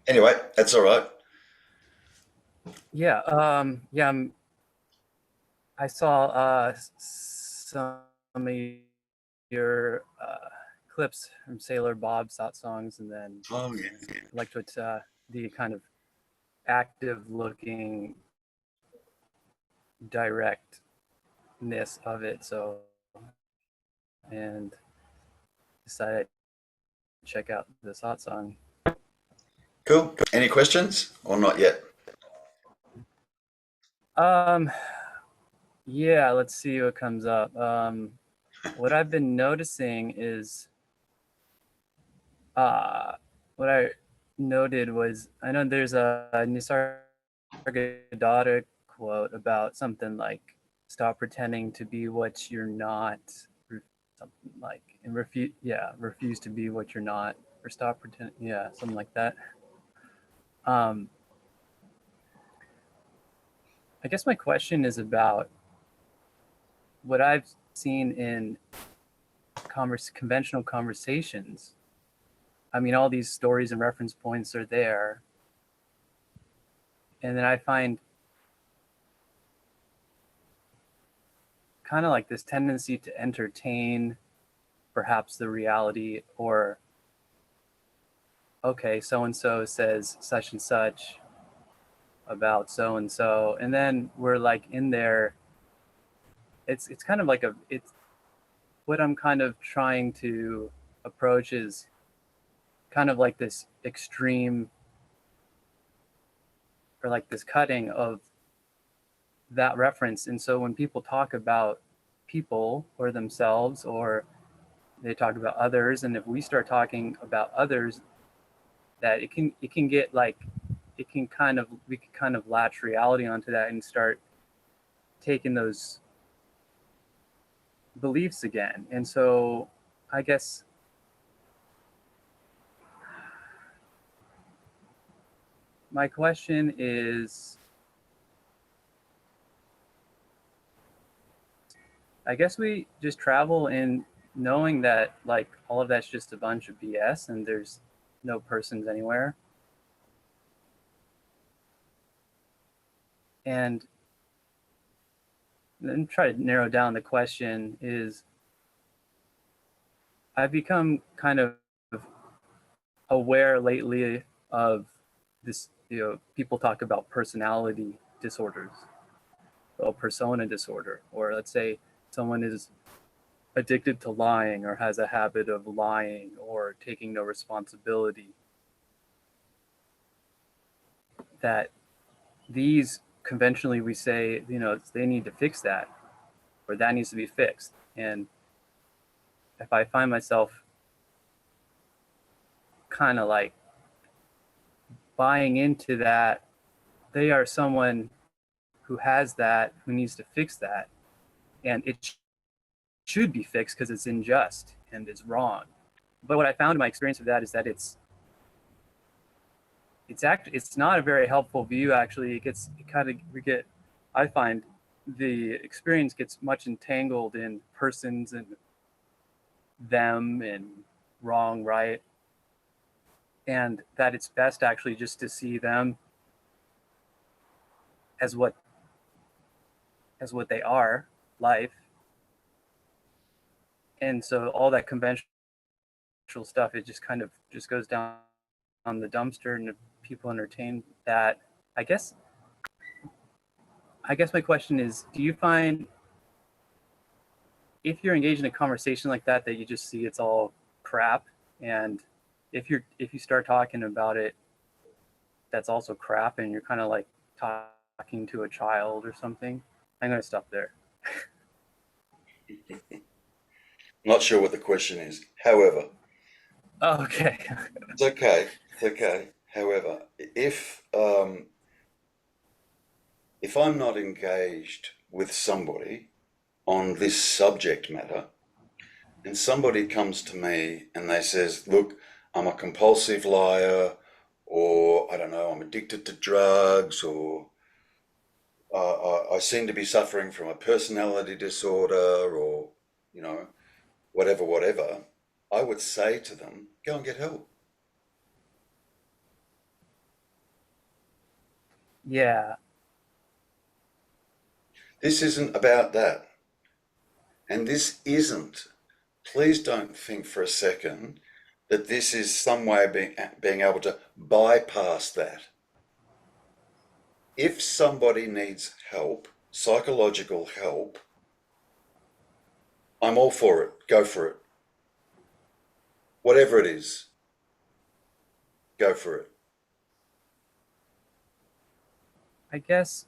Anyway, that's all right. Yeah, I saw some of your clips from Sailor Bob's Satsangs, and then Oh yeah. I liked what the kind of active looking directness of it. So, and decided to check out the Satsang. Cool. Any questions or not yet? Um, yeah, let's see what comes up. What I've been noticing is uh, what I noted was I know there's a Nisargadatta quote about something like "Stop pretending to be what you're not," or something like, and refuse to be what you're not, or stop pretending, yeah, something like that. Um, I guess my question is about what I've seen in conventional conversations. I mean, all these stories and reference points are there, and then I find kind of like this tendency to entertain perhaps the reality, or okay, so and so says such and such about so and so, and then we're like in there. It's kind of like a it's what I'm kind of trying to approach is kind of like this extreme, or like this cutting of that reference. And so when people talk about people or themselves, or they talk about others, and if we start talking about others, that it can get like, it can kind of, we can kind of latch reality onto that and start taking those beliefs again. And so I guess my question is, I guess we just travel in knowing that like all of that's just a bunch of BS and there's no persons anywhere. And then try to narrow down the question is, I've become kind of aware lately of this, people talk about personality disorders, or persona disorder, or let's say someone is addicted to lying or has a habit of lying or taking no responsibility, that these conventionally we say, they need to fix that, or that needs to be fixed. And if I find myself kind of like buying into that, they are someone who has that, who needs to fix that, and it should be fixed because it's unjust and it's wrong. But what I found in my experience of that is that it's not a very helpful view. Actually, it kind of, we get, I find the experience gets much entangled in persons and them and wrong, right, and that it's best actually just to see them as what they are, life. And so all that conventional stuff, it just kind of just goes down on the dumpster, and if people entertain that, I guess I guess my question is, do you find, if you're engaged in a conversation like that, that you just see it's all crap, and if you start talking about it, that's also crap, and you're kind of like talking to a child or something? I'm going to stop there. Not sure what the question is. However, Oh, okay. it's okay. It's okay. However, if I'm not engaged with somebody on this subject matter, and somebody comes to me and they says, "Look, I'm a compulsive liar," or I don't know, "I'm addicted to drugs," or I seem to be suffering from a personality disorder, or you know, whatever, I would say to them, "Go and get help. Yeah. This isn't about that. And this isn't, please don't think for a second that this is some way of being able to bypass that. If somebody needs help, psychological help, I'm all for it. Go for it. Whatever it is, go for it. I guess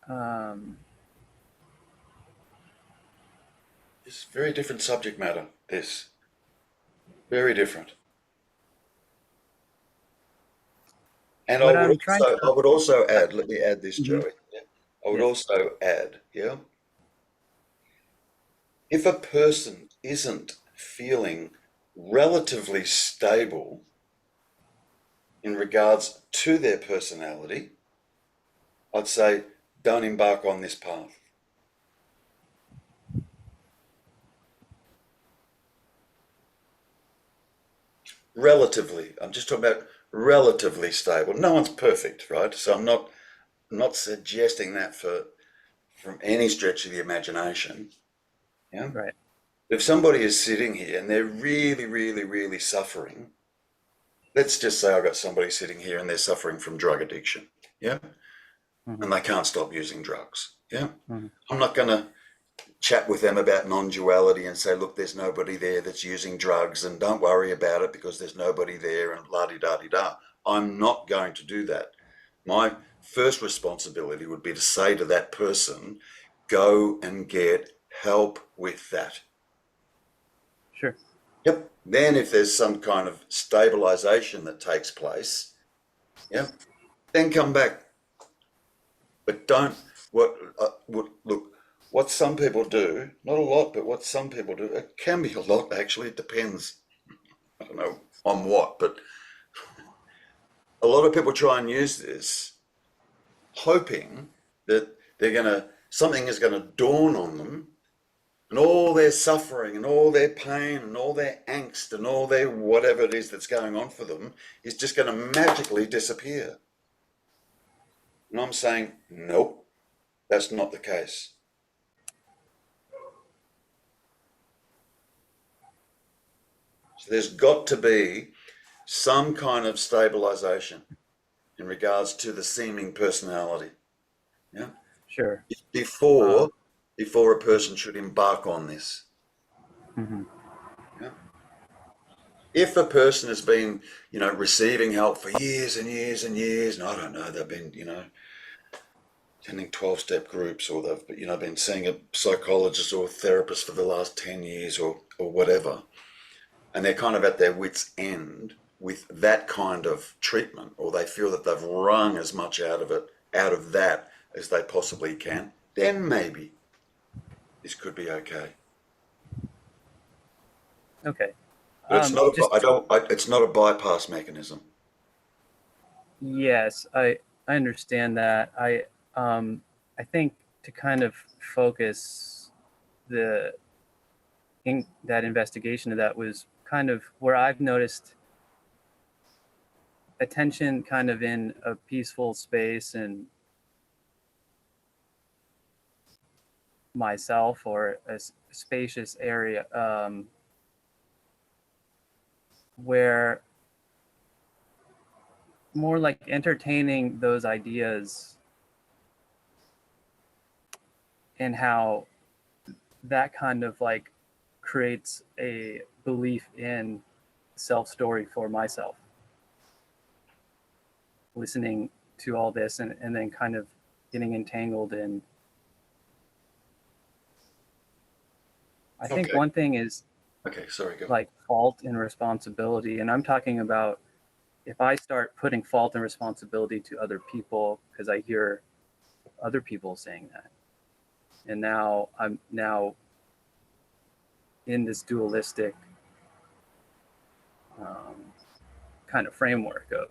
um, It's very different subject matter, this. Very different. And what I'm trying I to. would also add, let me add this, Mhm. Joey. Yeah? I would Yes. also add, yeah, if a person isn't feeling relatively stable in regards to their personality, I'd say don't embark on this path. Relatively, I'm just talking about relatively stable. No one's perfect, right? So I'm not suggesting that from any stretch of the imagination. Yeah. Right. If somebody is sitting here and they're really, really, really suffering, let's just say I've got somebody sitting here and they're suffering from drug addiction. Yeah. Hmm. And they can't stop using drugs. Yeah. Hmm. I'm not going to chat with them about non-duality and say, look, there's nobody there that's using drugs and don't worry about it because there's nobody there and la-di-da-di-da. I'm not going to do that. My first responsibility would be to say to that person, go and get help with that. Sure. Yep. Then if there's some kind of stabilization that takes place, yeah, then come back. But don't, look, what some people do, not a lot, but what some people do, it can be a lot actually, it depends, I don't know on what, but a lot of people try and use this hoping that something is going to dawn on them and all their suffering and all their pain and all their angst and all their whatever it is that's going on for them is just going to magically disappear. And I'm saying, nope, that's not the case. So there's got to be some kind of stabilization in regards to the seeming personality. Yeah. Sure. Before Um, before a person should embark on this. mhm. Yeah. If a person has been, receiving help for years and years and years, and I don't know, they've been, attending 12-step groups or they've, been seeing a psychologist or a therapist for the last 10 years or whatever, and they're kind of at their wits' end with that kind of treatment, or they feel that they've wrung as much out of that as they possibly can, then maybe this could be okay. Okay. But it's not a, I Just don't, I, it's not a bypass mechanism. yes, I understand that. I think to kind of focus the that investigation of that was kind of where I've noticed attention kind of in a peaceful space and myself or a spacious area where more like entertaining those ideas and how that kind of like creates a belief in self story for myself, listening to all this and then kind of getting entangled in. I think Okay. one thing is Okay. Sorry. Go. like fault and responsibility. And I'm talking about if I start putting fault and responsibility to other people because I hear other people saying that. And now I'm now in this dualistic um, kind of framework of,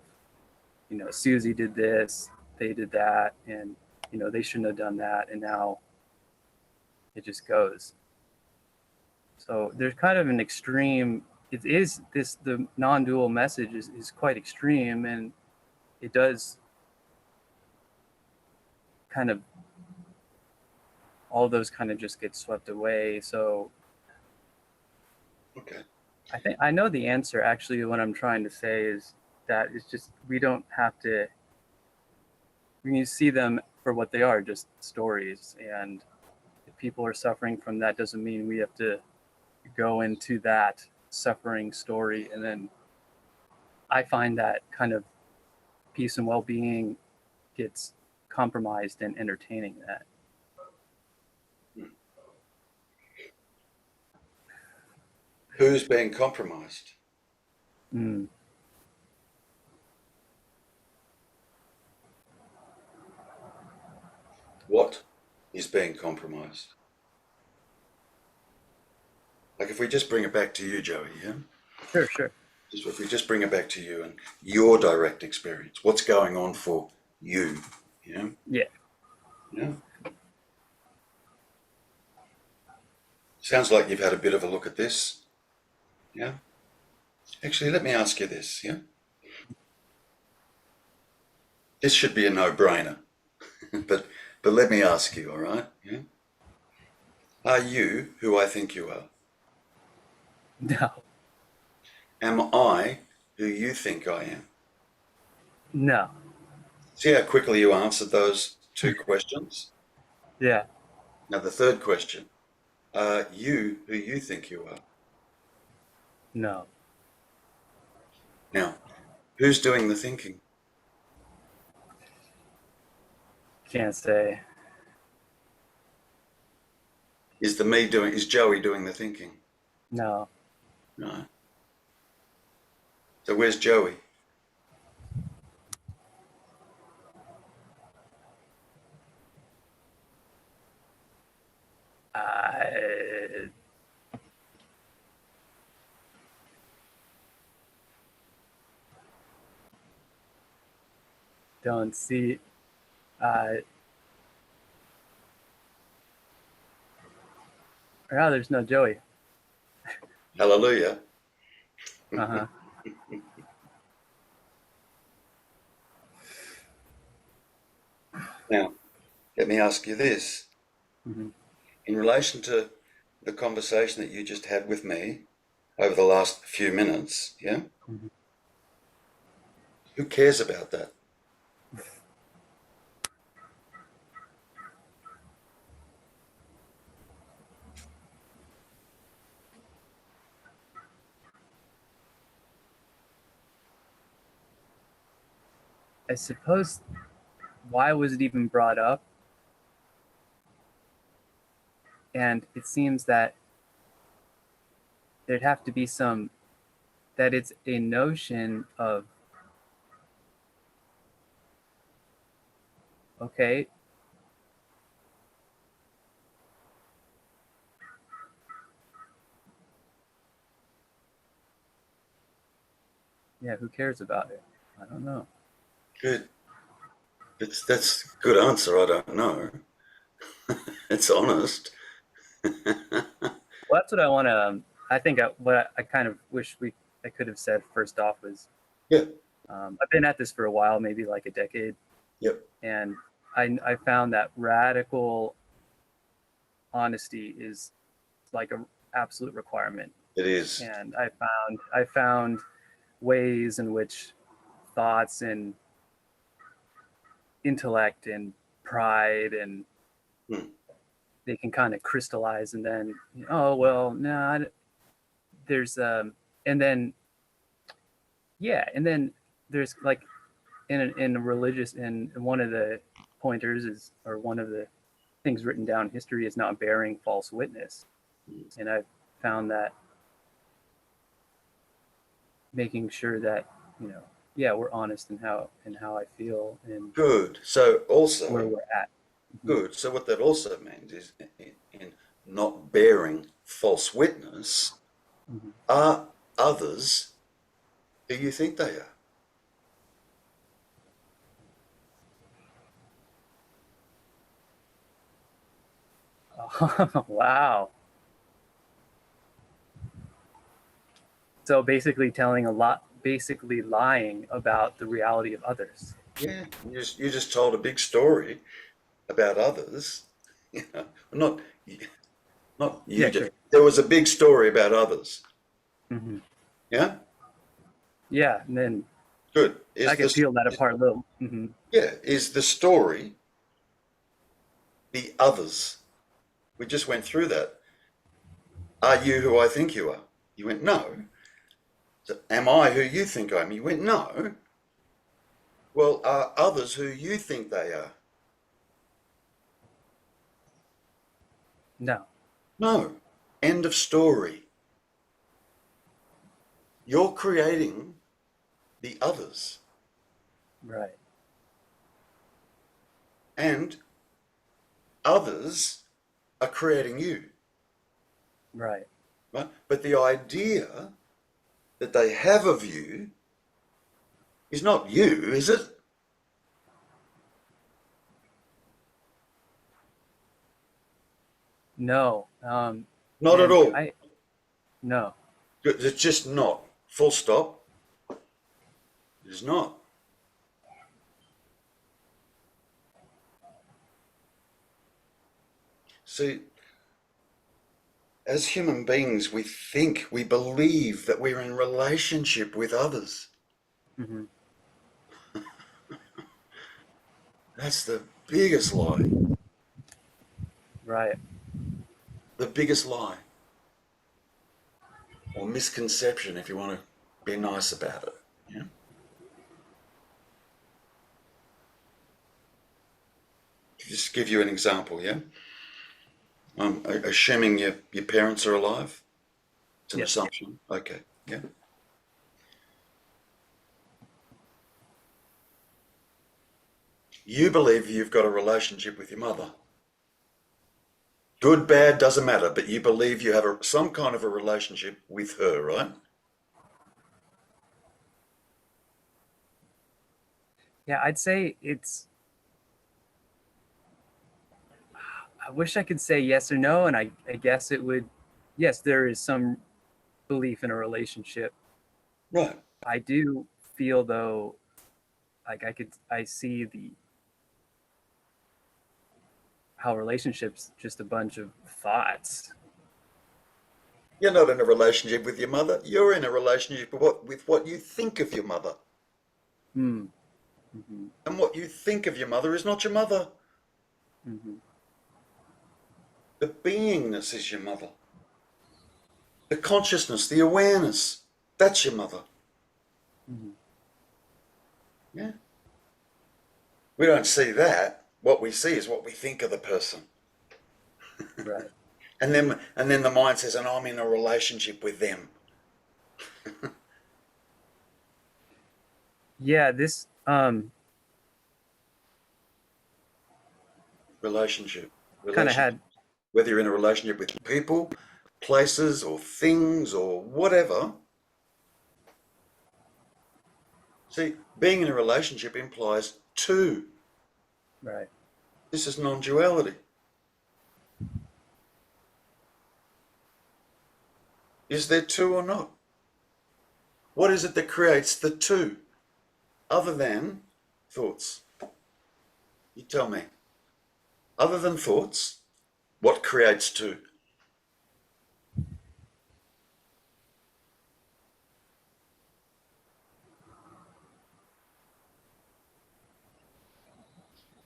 Susie did this, they did that, and, they shouldn't have done that. And now it just goes. So there's kind of an extreme, it is this, the non dual message is quite extreme. And it does kind of, all those kind of just get swept away. So Okay. I think I know the answer. Actually, what I'm trying to say is that it's just, we don't have to, when you see them for what they are, just stories. And if people are suffering from that, doesn't mean we have to go into that suffering story. And then I find that kind of peace and well-being gets compromised in entertaining that. Who's being compromised? Mm. What is being compromised? Like if we just bring it back to you, Joey, yeah? Sure, sure. If we just bring it back to you and your direct experience, what's going on for you, you know? Yeah. Yeah. Sounds like you've had a bit of a look at this. Yeah. Actually, let me ask you this, yeah? This should be a no-brainer, but let me ask you, all right? Yeah. Are you who I think you are? No. Am I who you think I am? No. See how quickly you answered those two questions? Yeah. Now, the third question, are you who you think you are? No. Now, who's doing the thinking? Can't say. Is Joey doing the thinking? No. No. So where's Joey? I don't see. Uh, oh, there's no Joey. Hallelujah. Uh huh. Now, let me ask you this. Mm-hmm. In relation to the conversation that you just had with me over the last few minutes, yeah? Mm-hmm. Who cares about that? I suppose, why was it even brought up? And it seems that there'd have to be some, that it's a notion of, okay, yeah, who cares about it? I don't know. Good. That's a good answer. I don't know. It's honest. Well, that's what I want to. I think what I kind of wish I could have said first off was, Yeah. I've been at this for a while, maybe like a decade, Yep. and I found that radical honesty is like a absolute requirement. It is. And I found ways in which thoughts and intellect and pride and Hmm. they can kind of crystallize, and then, oh well, no, there's and then, yeah, and then there's like, in a religious, in one of the pointers is, or one of the things written down in history is not bearing false witness. And I found that making sure that, yeah, we're honest in how I feel and Good. So where also, we're at. Mm-hmm. good. So what that also means is in not bearing false witness, Mm-hmm. are others who you think they are. Oh, wow. So basically telling a lot, basically lying about the reality of others. Yeah, you just told a big story about others. You know, not you Yeah, just. sure. There was a big story about others. Hmm. Yeah, Yeah, and then good. I could peel that apart a little. Hmm. Yeah, is the story the others? We just went through that. Are you who I think you are? You went no. So, am I who you think I am? You went no. Well, are others who you think they are? No, No. End of story. You're creating the others, right, and others are creating you, right. right? But the idea that they have of you is not you, is it? No, Not at and all. I no. It's just not. Full stop. It is not. See, as human beings, we think, we believe that we're in relationship with others. Hmm. That's the biggest lie. Right. The biggest lie. Or misconception, if you want to be nice about it. Yeah? Just give you an example, yeah? Assuming your parents are alive. It's an Yes. assumption. Okay, yeah. You believe you've got a relationship with your mother. Good, bad, doesn't matter, but you believe you have some kind of a relationship with her, right? Yeah, I'd say it's. I wish I could say yes or no, and I guess it would. Yes, there is some belief in a relationship. Right. I do feel though, like I see the how relationships just a bunch of thoughts. You're not in a relationship with your mother. You're in a relationship with what you think of your mother. Hmm. Hmm. And what you think of your mother is not your mother. Hmm. The beingness is your mother. The consciousness, the awareness, that's your mother. Hmm. Yeah. We don't see that. What we see is what we think of the person. Right. And then the mind says, and I'm in a relationship with them. Yeah. This. Relationship. Kind of Relationship. had. Whether you're in a relationship with people, places, or things, or whatever. See, being in a relationship implies two. Right. This is non-duality. Is there two or not? What is it that creates the two, other than thoughts? You tell me. Other than thoughts, what creates two?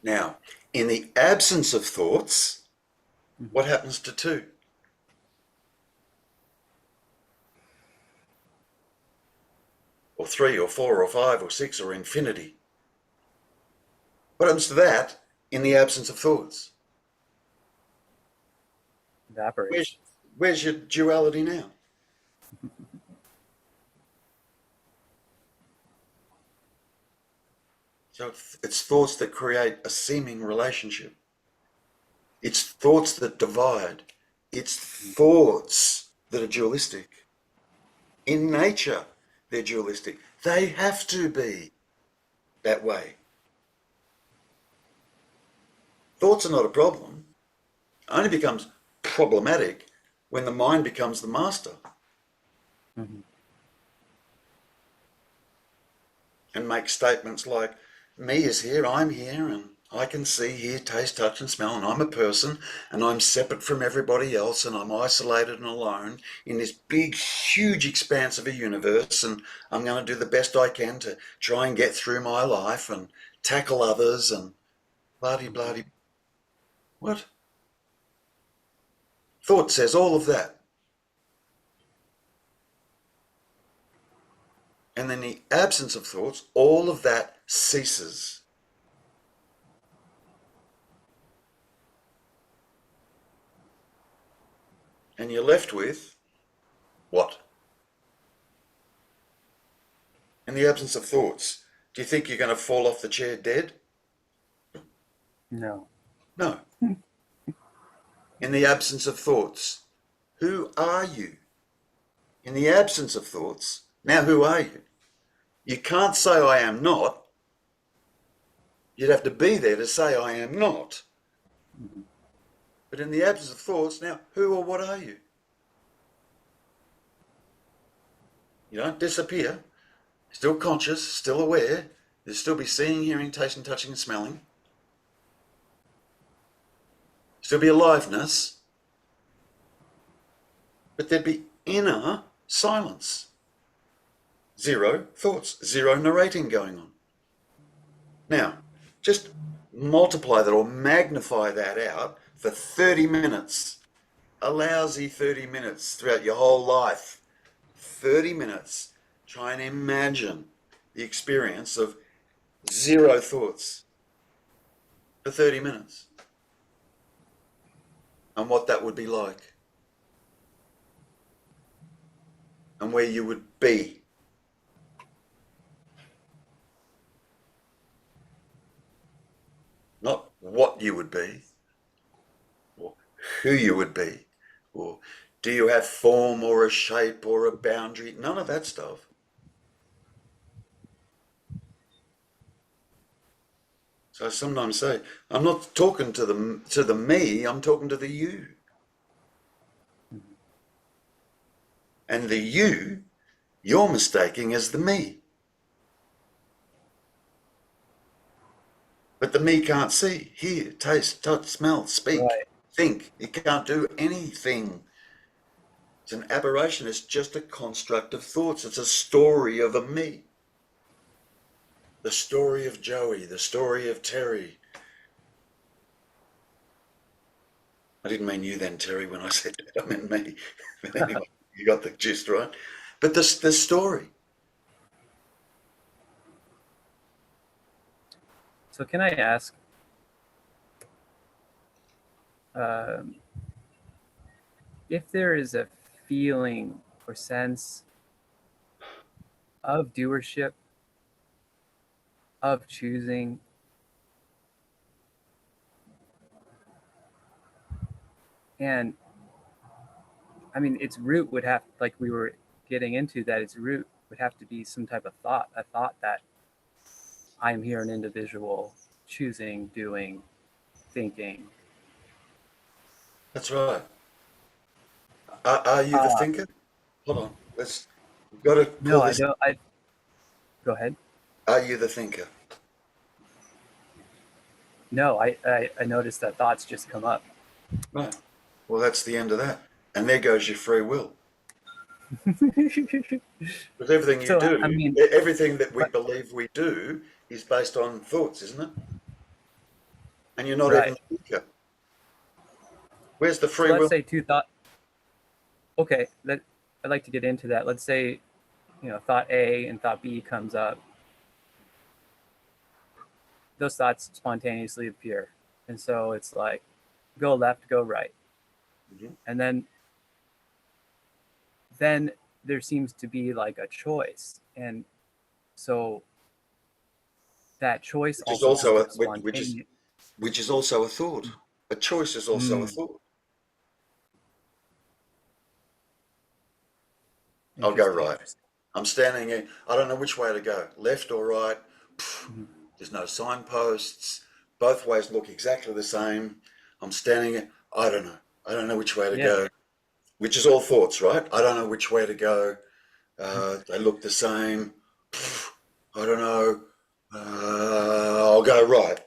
Now, in the absence of thoughts, Hmm. what happens to two? Or three, or four, or five, or six, or infinity? What happens to that in the absence of thoughts? Where's, Evaporates. where's your duality now? So it's thoughts that create a seeming relationship. It's thoughts that divide. It's thoughts that are dualistic. In nature, they're dualistic. They have to be that way. Thoughts are not a problem. It only becomes problematic when the mind becomes the master. Hmm. and make statements like, me is here, I'm here, and I can see, hear, taste, touch, and smell, and I'm a person, and I'm separate from everybody else, and I'm isolated and alone in this big, huge expanse of a universe, and I'm going to do the best I can to try and get through my life and tackle others, and blah-de, blah-de. What? Thought says all of that. And in the absence of thoughts, all of that ceases. And you're left with what? In the absence of thoughts, do you think you're going to fall off the chair dead? No. No. In the absence of thoughts, who are you? In the absence of thoughts, now who are you? You can't say I am not. You'd have to be there to say I am not. But in the absence of thoughts, now who or what are you? You don't disappear. Still conscious, still aware. There'll still be seeing, hearing, tasting, touching, and smelling. Still be aliveness. But there'd be inner silence. Zero thoughts, zero narrating going on. Now, just multiply that or magnify that out for 30 minutes. A lousy 30 minutes throughout your whole life. 30 minutes. Try and imagine the experience of zero thoughts for 30 minutes and what that would be like and where you would be. Not what you would be or who you would be or do you have form or a shape or a boundary? None of that stuff. So I sometimes say, I'm not talking to the me, I'm talking to the you. And the you, you're mistaking as the me. But the me can't see, hear, taste, touch, smell, speak, Right. think. It can't do anything. It's an aberration. It's just a construct of thoughts. It's a story of a me. The story of Joey, the story of Terry. I didn't mean you then, Terry, when I said that. I meant me. But anyway, you got the gist, right? But the story. So can I ask, um, if there is a feeling or sense of doership, of choosing, and I mean, its root would have, like we were getting into, that its root would have to be some type of thought, a thought that I'm here, an individual, choosing, doing, thinking. That's right. Are you the Uh, thinker? Hold on. We've got to no, pull I this. don't. Go ahead. Are you the thinker? No, I noticed that thoughts just come up. Right. Well, that's the end of that. And there goes your free will. Because everything you So, I do, mean, everything that we but, believe we do is based on thoughts, isn't it? And you're not even right. the thinker. Where's the So free let's will? say two thought. Okay, I'd like to get into that. Let's say, thought A and thought B comes up. Those thoughts spontaneously appear, and so it's like, go left, go right, Mhm. and then there seems to be like a choice, and so that choice Which is also also becomes spontaneous. which is also a thought. A choice is also a Mm, thought. I'll go interesting, right. interesting. I'm standing here. I don't know which way to go, left or right. Mhm. There's no signposts. Both ways look exactly the same. I'm standing here. I don't know. I don't know which way to Yeah. go. Which is all thoughts, right? I don't know which way to go. They look the same. I don't know. go, right,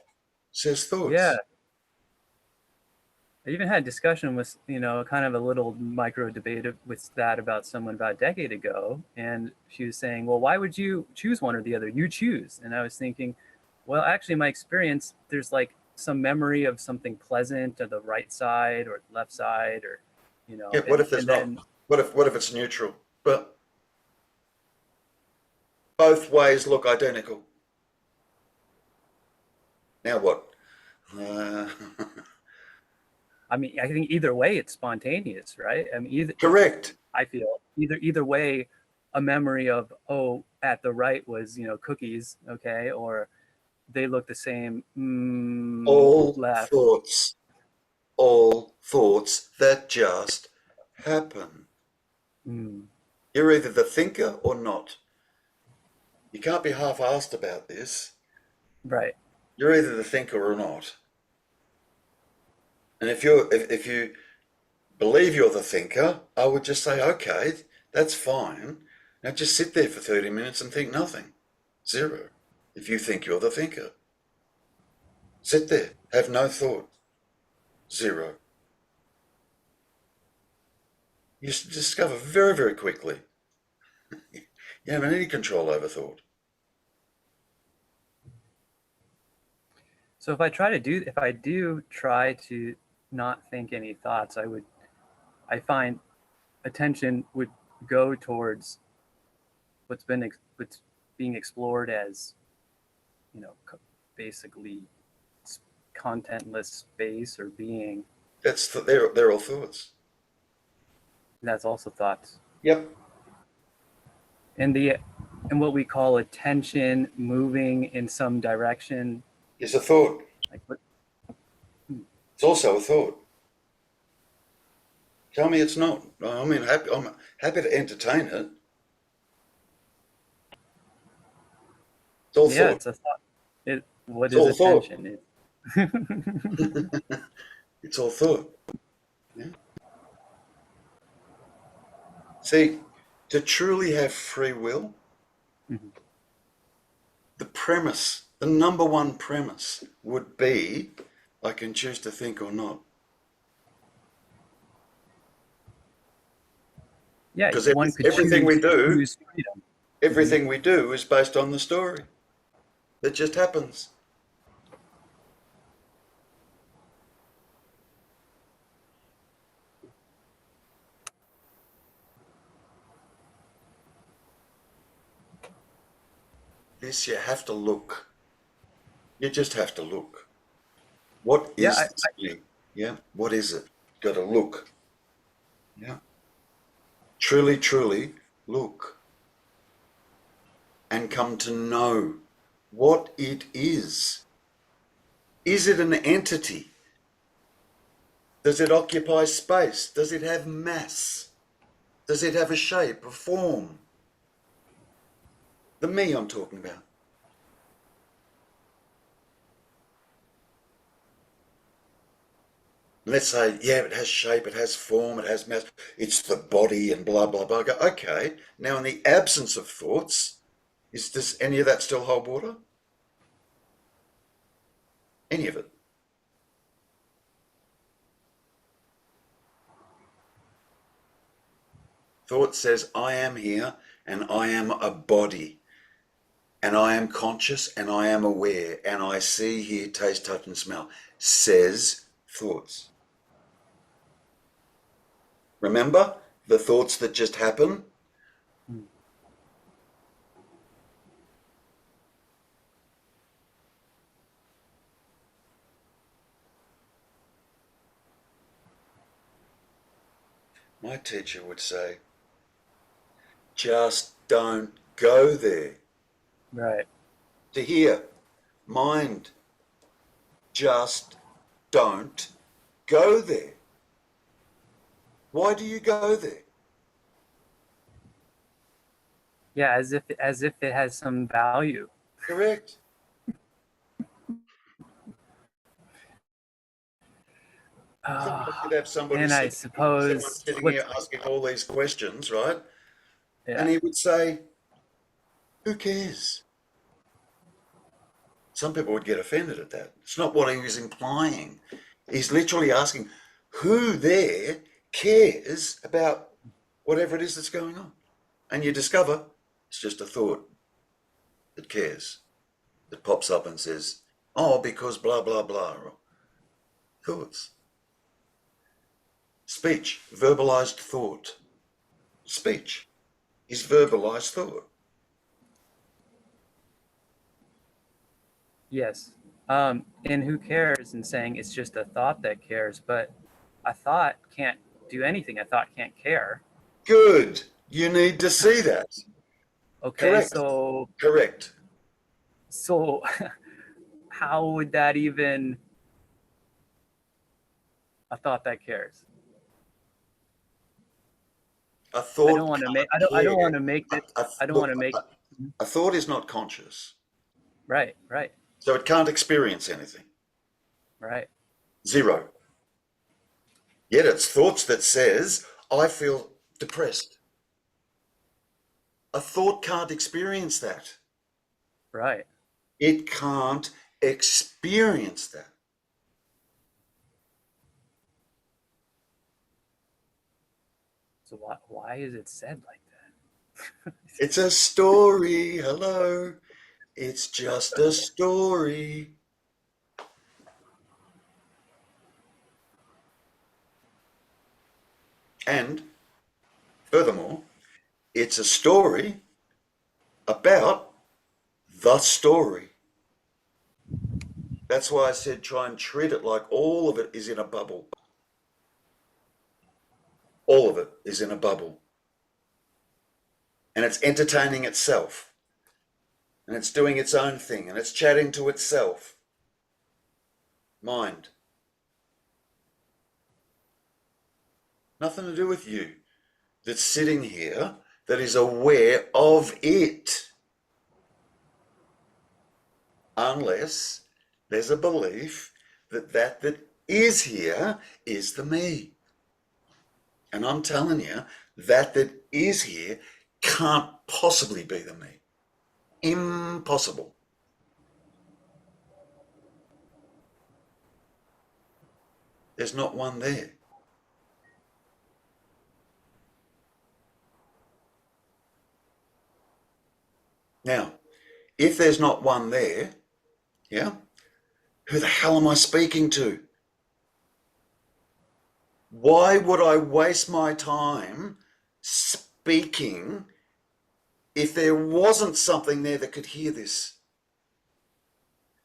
says Yeah. thoughts. I even had a discussion with, kind of a little micro debate with that about someone about a decade ago. And she was saying, well, why would you choose one or the other? You choose. And I was thinking, well, actually, my experience, there's like some memory of something pleasant to the right side or left side, or, Yeah, what if there's and not? then, What if it's neutral? But both ways look identical. Now what? Uh, I mean, I think either way, it's spontaneous, right? I mean, correct. I feel either way, a memory of, oh, at the right was, cookies, okay, or they look the same, All left. thoughts, all thoughts that just happen. Mm, You're either the thinker or not. You can't be half-assed about this. right. You're either the thinker or not. And if you believe you're the thinker, I would just say, okay, that's fine. Now just sit there for 30 minutes and think nothing. Zero. If you think you're the thinker, sit there, have no thought. Zero. You discover very, very quickly you haven't any control over thought. So if I do try to not think any thoughts, I find attention would go towards what's being explored as, you know, basically contentless space or being. They're all thoughts. That's also thoughts. Yep. And and what we call attention moving in some direction, It's a thought. like what. It's also a thought. Tell me it's not. I mean, I'm happy to entertain it. It's all Yeah, thought. it's a thought. What It's is all thought. attention? It's all thought. Yeah. See, to truly have free will, Mhm. the number one premise would be I can choose to think or not. Yeah, Because one could everything we do, choose freedom. Mhm. everything we do is based on the story. It just happens. This you have to look. You just have to look. What Yeah, is this thing? Yeah. What is it? Got to look. Yeah. Truly, truly look and come to know what it is. Is it an entity? Does it occupy space? Does it have mass? Does it have a shape, a form? The me I'm talking about. Let's say, yeah, it has shape, it has form, it has mass, it's the body and blah, blah, blah. I go, okay, now in the absence of thoughts, does any of that still hold water? Any of it? Thought says, I am here and I am a body and I am conscious and I am aware and I see, hear, taste, touch and smell, says thoughts. Remember the thoughts that just happen? Mm. My teacher would say, just don't go there. Right. To hear, mind, just don't go there. Why do you go there? Yeah, as if it has some value. Correct. It's not like you'd have And I someone suppose sitting what's here asking all these questions, right? And yeah. he would say, who cares? Some people would get offended at that. It's not what he was implying. He's literally asking who there cares about whatever it is that's going on. And you discover it's just a thought that cares, that pops up and says, oh, because blah, blah, blah. Or thoughts. Speech, verbalized thought. Speech is verbalized thought. Yes. And who cares and saying it's just a thought that cares, but a thought can't do anything. A thought can't care. Good. You need to see that. Okay, Correct. Correct. so how would that even a thought that cares? A I thought don't want to make can't I don't care. want to make it I don't want Look, to make a thought is not conscious, right, right, so it can't experience anything. right. Zero. Yet it's thoughts that says, I feel depressed. A thought can't experience that. Right. It can't experience that. So why is it said like that? It's a story. Hello. It's just a story. And furthermore, it's a story about the story. That's why I said try and treat it like all of it is in a bubble. All of it is in a bubble. And it's entertaining itself. And it's doing its own thing. And it's chatting to itself. Mind. Nothing to do with you. That's sitting here that is aware of it. Unless there's a belief that that is here is the me. And I'm telling you, that is here can't possibly be the me. Impossible. There's not one there. Now, if there's not one there, yeah, who the hell am I speaking to? Why would I waste my time speaking if there wasn't something there that could hear this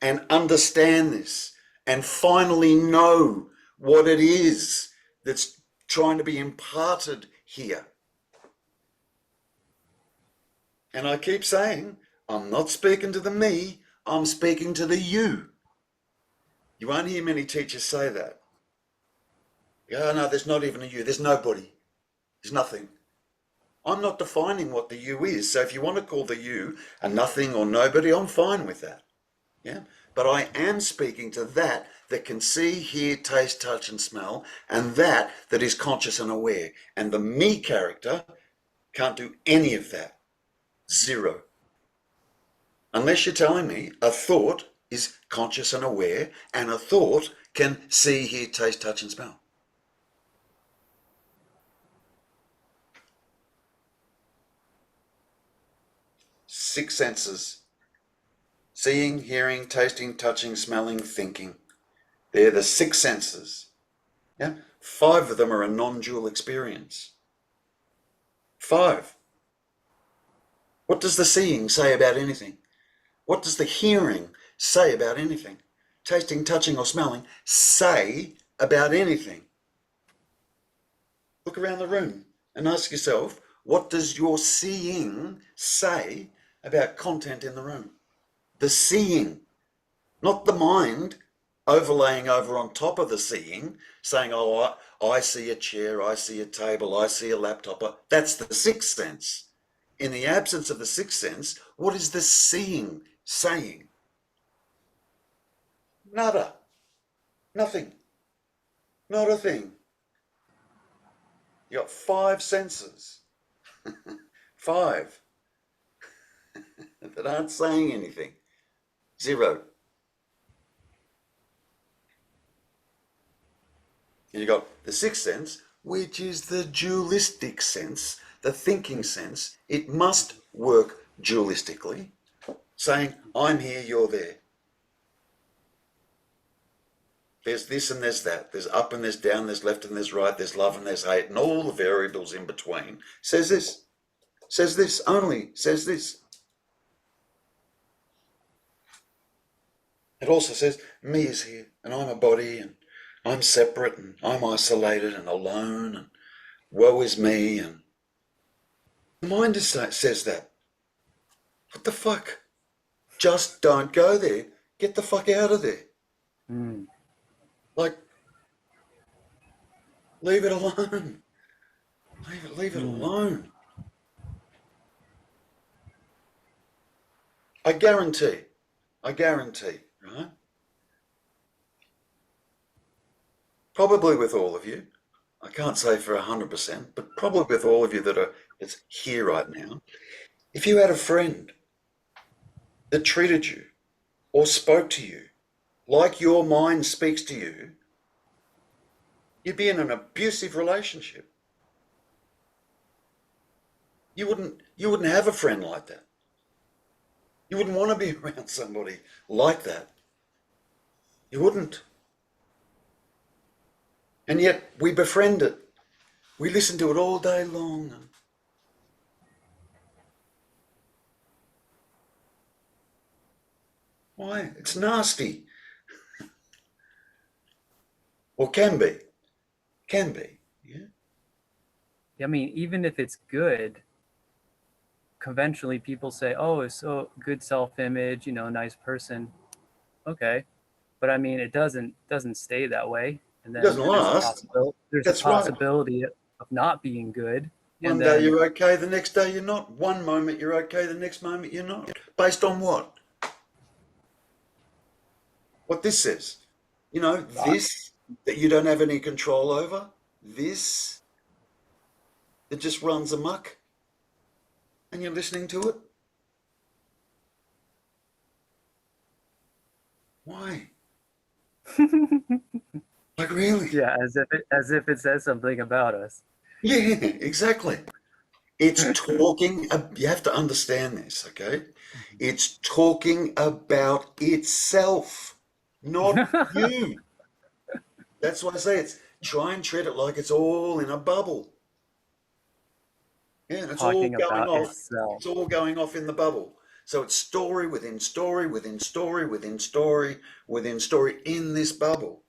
and understand this and finally know what it is that's trying to be imparted here? And I keep saying, I'm not speaking to the me, I'm speaking to the you. You won't hear many teachers say that. Yeah, no, there's not even a you, there's nobody, there's nothing. I'm not defining what the you is. So if you want to call the you a nothing or nobody, I'm fine with that. Yeah. But I am speaking to that can see, hear, taste, touch, and smell, and that is conscious and aware. And the me character can't do any of that. Zero. Unless you're telling me a thought is conscious and aware, and a thought can see, hear, taste, touch, and smell. Six senses. Seeing, hearing, tasting, touching, smelling, thinking. They're the six senses. Yeah? 5 of them are a non-dual experience. 5. What does the seeing say about anything? What does the hearing say about anything? Tasting, touching, or smelling say about anything? Look around the room and ask yourself, what does your seeing say about content in the room? The seeing, not the mind overlaying over on top of the seeing, saying, oh, I see a chair, I see a table, I see a laptop. That's the sixth sense. In the absence of the sixth sense, what is the seeing saying? Nada. Nothing. Not a thing. You got 5 senses. 5 that aren't saying anything. 0. And you got the sixth sense, which is the dualistic sense, the thinking sense. It must work dualistically, saying, I'm here, you're there. There's this and there's that. There's up and there's down, there's left and there's right, there's love and there's hate, and all the variables in between. Says this, only says this. It also says, me is here, and I'm a body, and I'm separate, and I'm isolated and alone, and woe is me, and the mind says that. What the fuck? Just don't go there. Get the fuck out of there. Mm. Like, leave it alone. Leave it alone. I guarantee, right? Probably with all of you, I can't say for 100%, but probably with all of you that's here right now, if you had a friend that treated you or spoke to you like your mind speaks to you, you'd be in an abusive relationship. You wouldn't have a friend like that. You wouldn't want to be around somebody like that. You wouldn't. And yet we befriend it. We listen to it all day long. Why? It's nasty. Or can be. Can be. Yeah. I mean, even if it's good, conventionally people say, oh, it's so good self-image, nice person. Okay. But I mean, it doesn't stay that way. And It then doesn't last. there's a That's right. possibility of not being good. One And day then you're okay, the next day you're not. One moment you're okay, the next moment you're not. Based on what? What this says. This that you don't have any control over, this that just runs amok, and you're listening to it. Why? Like really? yeah, as if it says something about us. Yeah, exactly. It's talking, you have to understand this, okay? It's talking about itself, not you. That's why I say try and treat it like it's all in a bubble. Yeah, and it's all Talking going about off. itself. It's all going off in the bubble. So it's story within story within story within story within story in this bubble.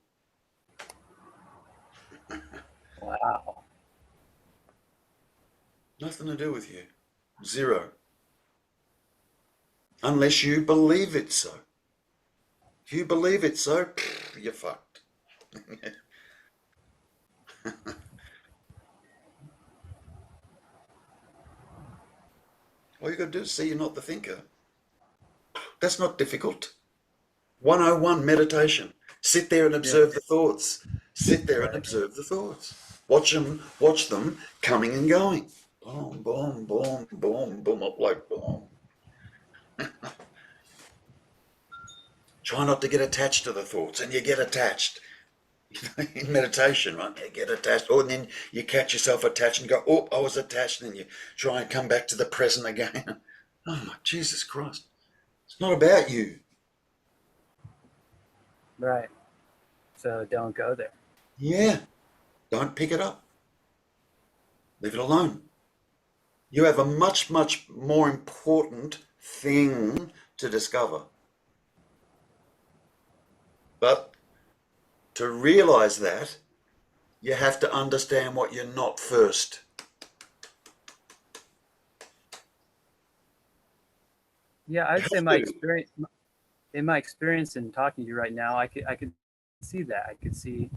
Wow. Nothing to do with you. Zero. Unless you believe it so. If you believe it so, you're fucked. All you got to do is see you're not the thinker. That's not difficult. 101 meditation. Sit there and observe the thoughts. Sit there and observe the thoughts. Watch them coming and going. Boom, boom, boom, boom, boom, up like boom. Try not to get attached to the thoughts, and you get attached. In meditation, right? You get attached, and then you catch yourself attached and go, oh, I was attached, and then you try and come back to the present again. Oh, my Jesus Christ. It's not about you. Right. So don't go there. Yeah. Don't pick it up. Leave it alone. You have a much, much more important thing to discover. But to realize that, you have to understand what you're not first. Yeah, I'd say my experience in talking to you right now, I could see that. I could see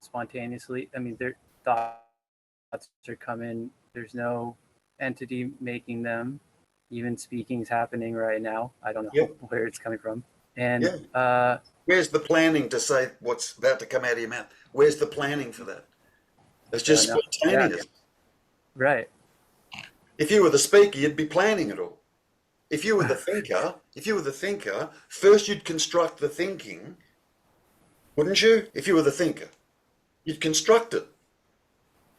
spontaneously. I mean, their thoughts are coming. There's no entity making them. Even speaking is happening right now. I don't know Yep. where it's coming from. And Yeah. Where's the planning to say what's about to come out of your mouth? Where's the planning for that? It's just spontaneous. Yeah, right. If you were the speaker, you'd be planning it all. If you were the thinker, first you'd construct the thinking, wouldn't you? If you were the thinker. You'd construct it.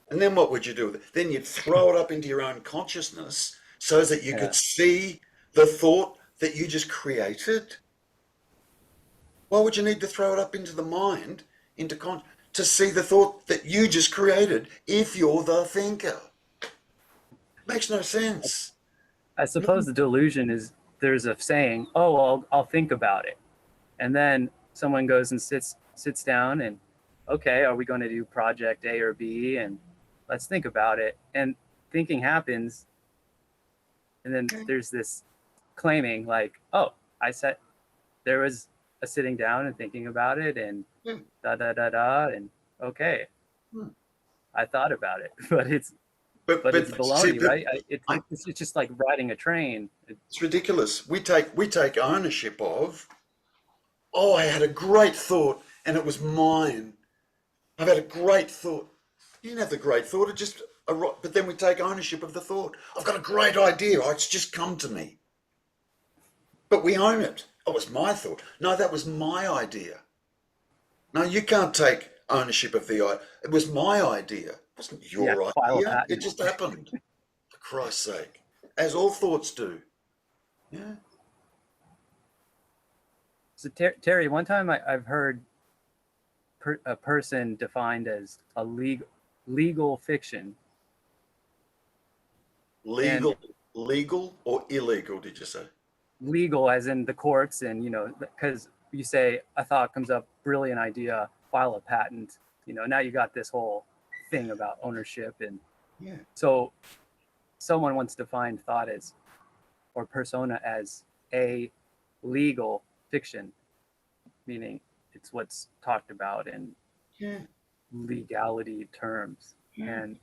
And then what would you do with it? Then you'd throw it up into your own consciousness so that you Yeah. could see the thought that you just created. Why would you need to throw it up into the mind, to see the thought that you just created if you're the thinker? Makes no sense. I suppose the delusion is there's a saying, "Oh, I'll think about it," and then someone goes and sits down and, okay, are we going to do project A or B? And let's think about it. And thinking happens, and then there's this claiming like, "Oh, I said there was a sitting down and thinking about it, and Yeah. da da da da, and okay, Hmm. I thought about it," but But it's but see, baloney, right? I, It's just like riding a train. it's ridiculous. We take ownership of. Oh, I had a great thought and it was mine. I've had a great thought. You didn't have the great thought. It just but then we take ownership of the thought. I've got a great idea. Oh, it's just come to me. But we own it. Oh, it was my thought. No, that was my idea. No, you can't take ownership of the idea. It was my idea. It wasn't Yeah, your file a idea. It patent. just happened. For Christ's sake. As all thoughts do. Yeah. So Terry, one time I've heard a person defined as a legal fiction, and Legal or illegal, did you say? legal as in the courts, and because you say a thought comes up, brilliant idea, file a patent. Now you got this whole thing about ownership, and Yeah. so someone once defined thought as or persona as a legal fiction, meaning it's what's talked about in Yeah. legality terms. Yeah. And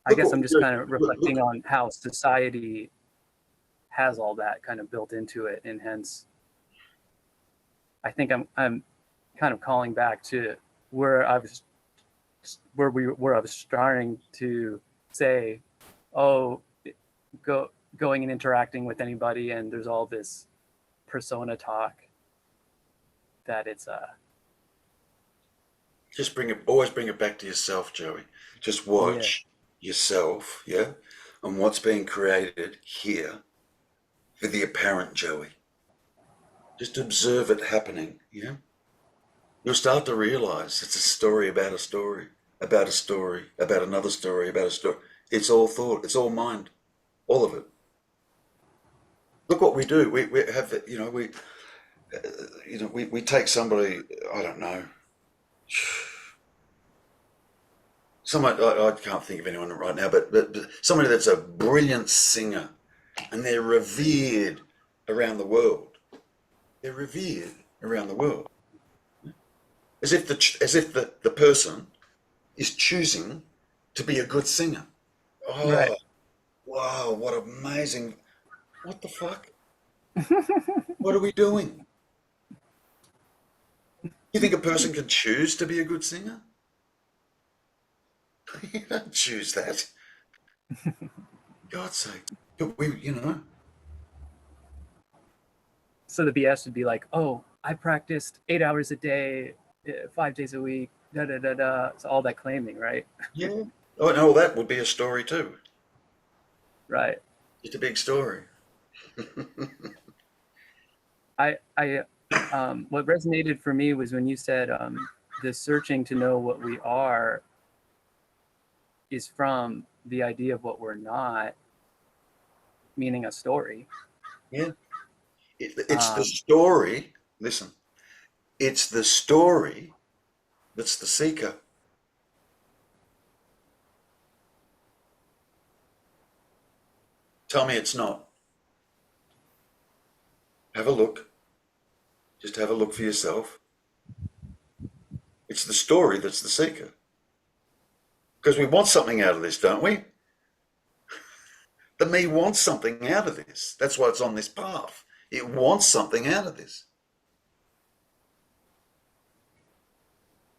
I Look guess what I'm we just do. kind of reflecting Look. on how society has all that kind of built into it, and hence I think I'm kind of calling back to where I was where I was starting to say, oh, going and interacting with anybody, and there's all this persona talk that it's Just always bring it back to yourself, Joey. Just yeah, watch yourself, yeah, and what's being created here for the apparent Joey. Just observe it happening, yeah. You'll start to realize it's a story about a story, about a story, about another story, about a story. It's all thought. It's all mind. All of it. Look what we do. We have, we take somebody, I don't know, somebody, I can't think of anyone right now, but somebody that's a brilliant singer and they're revered around the world. They're revered around the world. As if the person is choosing to be a good singer. right. Oh, wow, what amazing. What the fuck? What are we doing? You think a person can choose to be a good singer? You don't choose that. God's sake. But we. So the BS would be like, oh, I practiced 8 hours a day, 5 days a week, da da da da. It's all that claiming, right? Yeah. Oh, no, that would be a story too. Right. It's a big story. I what resonated for me was when you said the searching to know what we are is from the idea of what we're not, meaning a story. Yeah. It's the Um, story. Listen, it's the story that's the seeker. Tell me it's not. Have a look. Just have a look for yourself. It's the story that's the seeker. Because we want something out of this, don't we? The me wants something out of this. That's why it's on this path. It wants something out of this.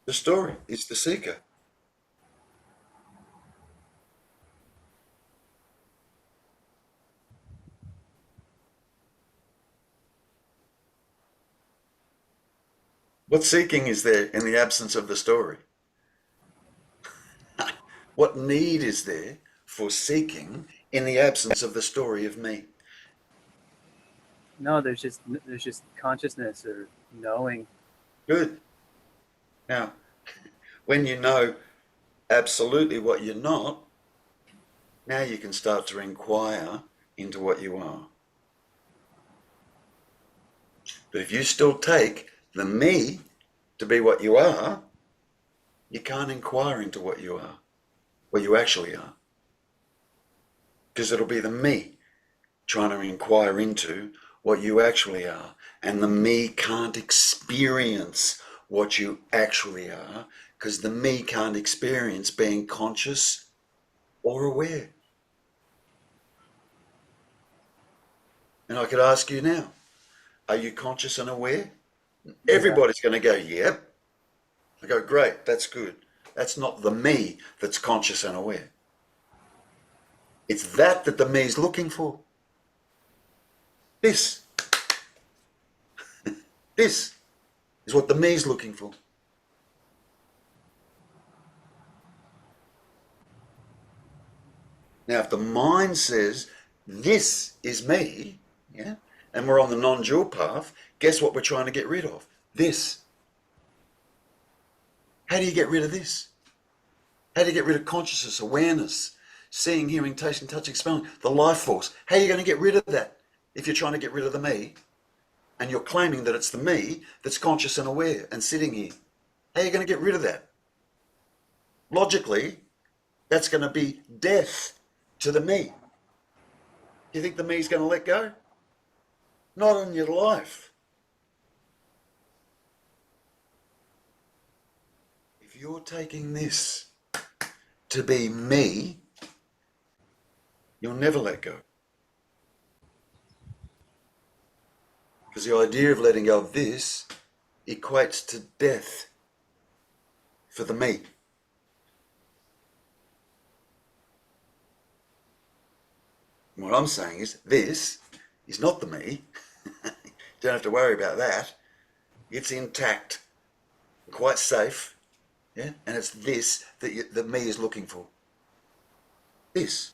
The story is the seeker. What seeking is there in the absence of the story? What need is there for seeking in the absence of the story of me? No, there's just consciousness or knowing. Good. Now, when you know absolutely what you're not, now you can start to inquire into what you are. But if you still take the me to be what you are, you can't inquire into what you are, what you actually are. Because it'll be the me trying to inquire into what you actually are. And the me can't experience what you actually are because the me can't experience being conscious or aware. And I could ask you now, are you conscious and aware? Yeah. Everybody's going to go, yep. I go, great, that's good. That's not the me that's conscious and aware. It's that the me is looking for. This. This is what the me is looking for. Now, if the mind says, this is me, yeah, and we're on the non-dual path, guess what we're trying to get rid of? This. How do you get rid of this? How do you get rid of consciousness, awareness, seeing, hearing, tasting, touching, smelling, the life force? How are you going to get rid of that if you're trying to get rid of the me and you're claiming that it's the me that's conscious and aware and sitting here? How are you going to get rid of that? Logically, that's going to be death to the me. Do you think the me's going to let go? Not in your life. If you're taking this to be me, you'll never let go. Because the idea of letting go of this equates to death for the me. And what I'm saying is this is not the me. Don't have to worry about that. It's intact, quite safe, yeah. And it's this that the me is looking for. This.